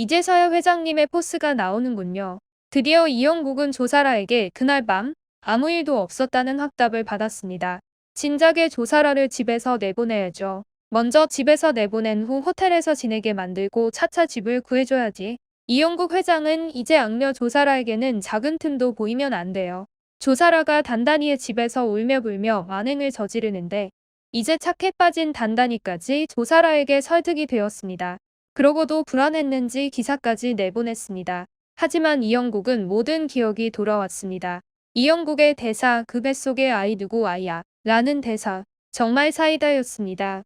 이제서야 회장님의 포스가 나오는군요. 드디어 이영국은 조사라에게 그날 밤 아무 일도 없었다는 확답을 받았습니다. 진작에 조사라를 집에서 내보내야죠. 먼저 집에서 내보낸 후 호텔에서 지내게 만들고 차차 집을 구해줘야지. 이영국 회장은 이제 악녀 조사라에게는 작은 틈도 보이면 안 돼요. 조사라가 단단이의 집에서 울며불며 만행을 저지르는데 이제 착해 빠진 단단이까지 조사라에게 설득이 되었습니다. 그러고도 불안했는지 기사까지 내보냈습니다. 하지만 이영국은 모든 기억이 돌아왔습니다. 이영국의 대사 그 뱃속의 아이 누구 아이야 라는 대사 정말 사이다였습니다.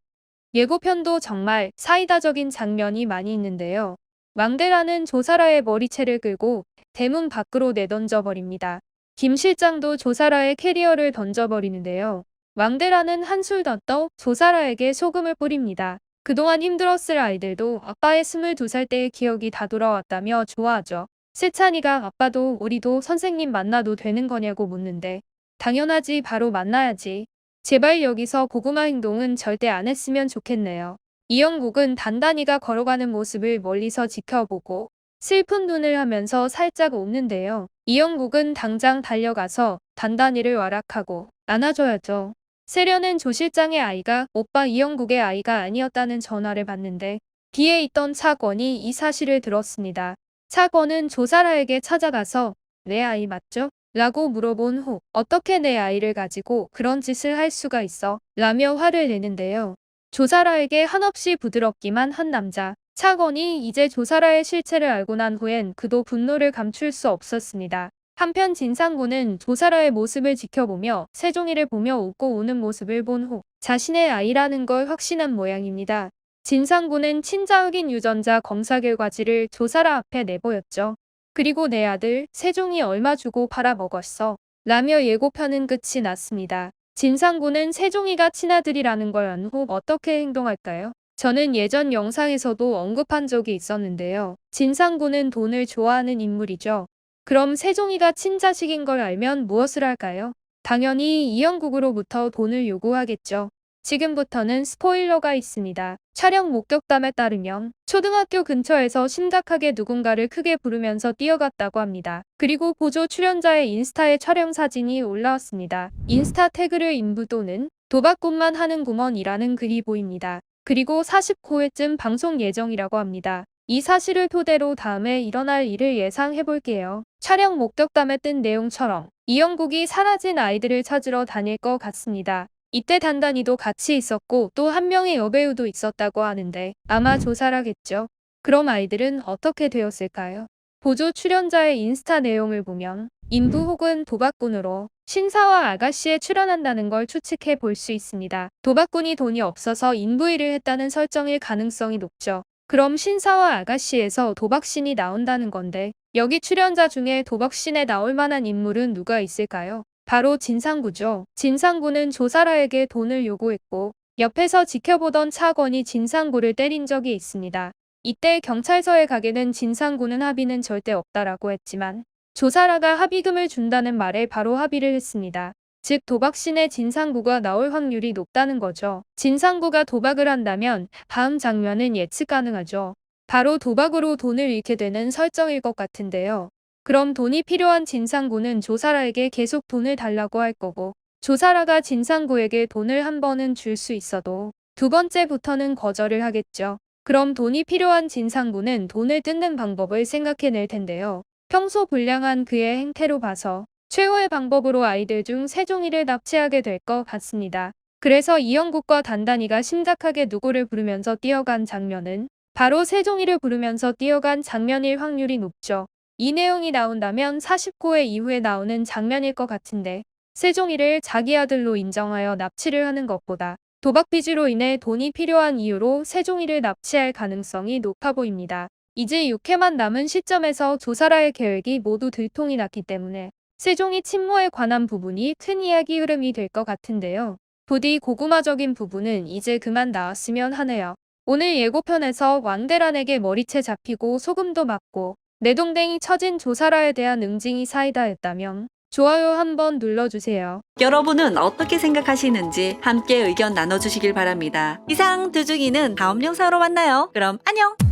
예고편도 정말 사이다적인 장면이 많이 있는데요. 왕대라는 조사라의 머리채를 끌고 대문 밖으로 내던져 버립니다. 김 실장도 조사라의 캐리어를 던져버리는데요. 왕대라는 한술 더 떠 조사라에게 소금을 뿌립니다. 그동안 힘들었을 아이들도 아빠의 22살 때의 기억이 다 돌아왔다며 좋아하죠. 세찬이가 아빠도 우리도 선생님 만나도 되는 거냐고 묻는데 당연하지 바로 만나야지. 제발 여기서 고구마 행동은 절대 안 했으면 좋겠네요. 이영국은 단단이가 걸어가는 모습을 멀리서 지켜보고 슬픈 눈을 하면서 살짝 웃는데요. 이영국은 당장 달려가서 단단이를 와락하고 안아줘야죠. 세련은 조 실장의 아이가 오빠 이영국의 아이가 아니었다는 전화를 받는데 뒤에 있던 차권이 이 사실을 들었습니다. 차권은 조사라에게 찾아가서 내 아이 맞죠? 라고 물어본 후 어떻게 내 아이를 가지고 그런 짓을 할 수가 있어? 라며 화를 내는데요. 조사라에게 한없이 부드럽기만 한 남자. 차건이 이제 조사라의 실체를 알고 난 후엔 그도 분노를 감출 수 없었습니다. 한편 진상군은 조사라의 모습을 지켜보며 세종이를 보며 웃고 우는 모습을 본 후 자신의 아이라는 걸 확신한 모양입니다. 진상군은 친자 흑인 유전자 검사 결과지를 조사라 앞에 내보였죠. 그리고 내 아들 세종이 얼마 주고 팔아먹었어 라며 예고편은 끝이 났습니다. 진상군은 세종이가 친아들이라는 걸 안 후 어떻게 행동할까요? 저는 예전 영상에서도 언급한 적이 있었는데요. 진상군은 돈을 좋아하는 인물이죠. 그럼 세종이가 친자식인 걸 알면 무엇을 할까요? 당연히 이영국으로부터 돈을 요구하겠죠. 지금부터는 스포일러가 있습니다. 촬영 목격담에 따르면 초등학교 근처에서 심각하게 누군가를 크게 부르면서 뛰어갔다고 합니다. 그리고 보조 출연자의 인스타에 촬영 사진이 올라왔습니다. 인스타 태그를 인부 또는 도박꾼만 하는구먼이라는 글이 보입니다. 그리고 40호회쯤 방송 예정이라고 합니다. 이 사실을 토대로 다음에 일어날 일을 예상해볼게요. 촬영 목격담에 뜬 내용처럼 이영국이 사라진 아이들을 찾으러 다닐 것 같습니다. 이때 단단이도 같이 있었고 또 한 명의 여배우도 있었다고 하는데 아마 조사라겠죠. 그럼 아이들은 어떻게 되었을까요? 보조 출연자의 인스타 내용을 보면 인부 혹은 도박꾼으로 신사와 아가씨에 출연한다는 걸 추측해 볼 수 있습니다. 도박꾼이 돈이 없어서 인부 일을 했다는 설정일 가능성이 높죠. 그럼 신사와 아가씨에서 도박신이 나온다는 건데 여기 출연자 중에 도박신에 나올 만한 인물은 누가 있을까요? 바로 진상구죠. 진상구는 조사라에게 돈을 요구했고 옆에서 지켜보던 차건이 진상구를 때린 적이 있습니다. 이때 경찰서에 가게 된 진상구는 합의는 절대 없다라고 했지만 조사라가 합의금을 준다는 말에 바로 합의를 했습니다. 즉 도박신의 진상구가 나올 확률이 높다는 거죠. 진상구가 도박을 한다면 다음 장면은 예측 가능하죠. 바로 도박으로 돈을 잃게 되는 설정일 것 같은데요. 그럼 돈이 필요한 진상구는 조사라에게 계속 돈을 달라고 할 거고 조사라가 진상구에게 돈을 한 번은 줄 수 있어도 두 번째부터는 거절을 하겠죠. 그럼 돈이 필요한 진상구는 돈을 뜯는 방법을 생각해낼 텐데요. 평소 불량한 그의 행태로 봐서 최후의 방법으로 아이들 중 세종이를 납치하게 될 것 같습니다. 그래서 이영국과 단단이가 심각하게 누구를 부르면서 뛰어간 장면은 바로 세종이를 부르면서 뛰어간 장면일 확률이 높죠. 이 내용이 나온다면 49회 이후에 나오는 장면일 것 같은데 세종이를 자기 아들로 인정하여 납치를 하는 것보다 도박 빚으로 인해 돈이 필요한 이유로 세종이를 납치할 가능성이 높아 보입니다. 이제 6회만 남은 시점에서 조사라의 계획이 모두 들통이 났기 때문에 세종이 친모에 관한 부분이 큰 이야기 흐름이 될 것 같은데요. 부디 고구마적인 부분은 이제 그만 나왔으면 하네요. 오늘 예고편에서 왕대란에게 머리채 잡히고 소금도 맞고 내동댕이 처진 조사라에 대한 응징이 사이다였다면 좋아요 한번 눌러주세요. 여러분은 어떻게 생각하시는지 함께 의견 나눠주시길 바랍니다. 이상 두중이는 다음 영상으로 만나요. 그럼 안녕!